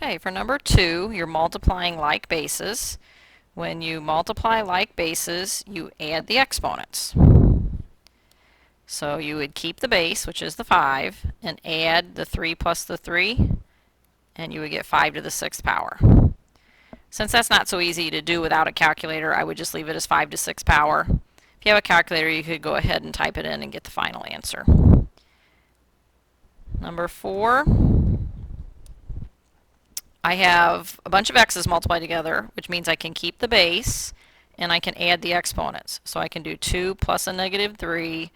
Okay, for number 2, you're multiplying like bases. When you multiply like bases, you add the exponents. So you would keep the base, which is the 5, and add the 3 plus the 3, and you would get 5 to the 6th power. Since that's not so easy to do without a calculator, I would just leave it as 5 to 6th power. If you have a calculator, you could go ahead and type it in and get the final answer. Number 4, I have a bunch of x's multiplied together, which means I can keep the base and I can add the exponents. So I can do 2 plus a negative 3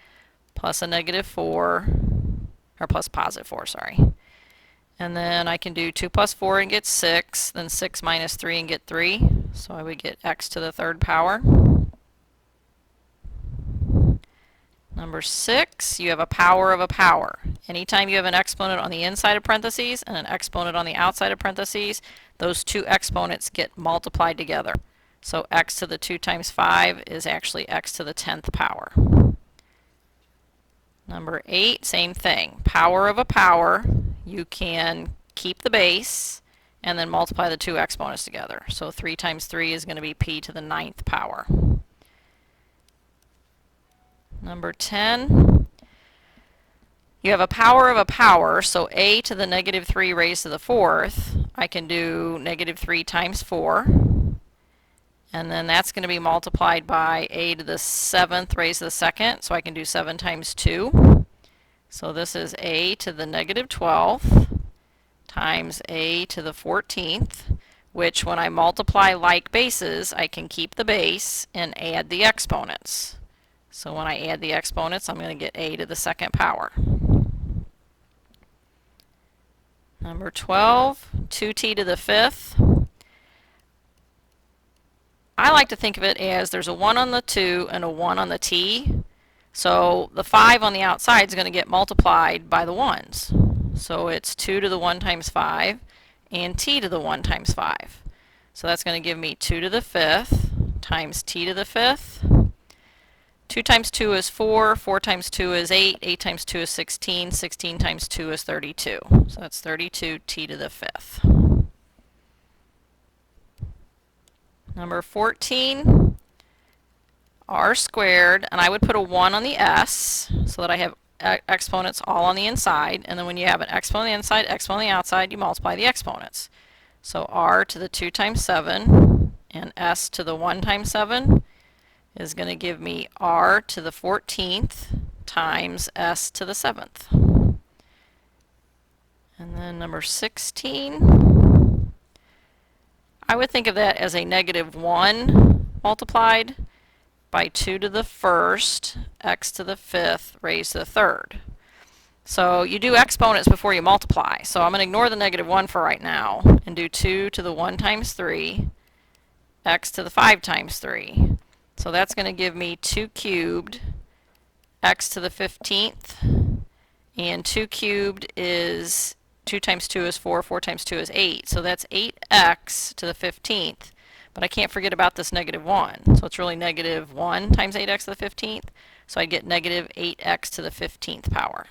plus a negative 4, or plus positive 4, sorry. And then I can do 2 plus 4 and get 6, then 6 minus 3 and get 3. So I would get x to the 3rd power. Number 6, you have a power of a power. Anytime you have an exponent on the inside of parentheses and an exponent on the outside of parentheses, those two exponents get multiplied together. So x to the 2 times 5 is actually x to the 10th power. Number 8, same thing. Power of a power, you can keep the base and then multiply the two exponents together. So 3 times 3 is going to be p to the 9th power. Number 10, you have a power of a power, so a to the negative 3 raised to the 4th, I can do negative 3 times 4, and then that's going to be multiplied by a to the 7th raised to the 2nd, so I can do 7 times 2. So this is a to the negative 12th times a to the 14th, which when I multiply like bases, I can keep the base and add the exponents. So when I add the exponents, I'm going to get a to the 2nd power. Number 12, 2t to the 5th. I like to think of it as there's a 1 on the 2 and a 1 on the t. So the 5 on the outside is going to get multiplied by the 1s. So it's 2 to the 1 times 5 and t to the 1 times 5. So that's going to give me 2 to the 5th times t to the 5th. 2 times 2 is 4, 4 times 2 is 8, 8 times 2 is 16, 16 times 2 is 32. So that's 32 t to the 5th. Number 14, r squared, and I would put a 1 on the s so that I have exponents all on the inside, and then when you have an exponent on the inside, exponent on the outside, you multiply the exponents. So r to the 2 times 7 and s to the 1 times 7 is going to give me r to the 14th times s to the 7th. And then number 16, I would think of that as a negative 1 multiplied by 2 to the 1st, x to the 5th raised to the 3rd. So you do exponents before you multiply. So I'm going to ignore the negative 1 for right now and do 2 to the 1 times 3, x to the 5 times 3. So that's going to give me 2 cubed x to the 15th, and 2 cubed is 2 times 2 is 4, 4 times 2 is 8. So that's 8x to the 15th. But I can't forget about this negative 1. So it's really negative 1 times 8x to the 15th. So I get negative 8x to the 15th power.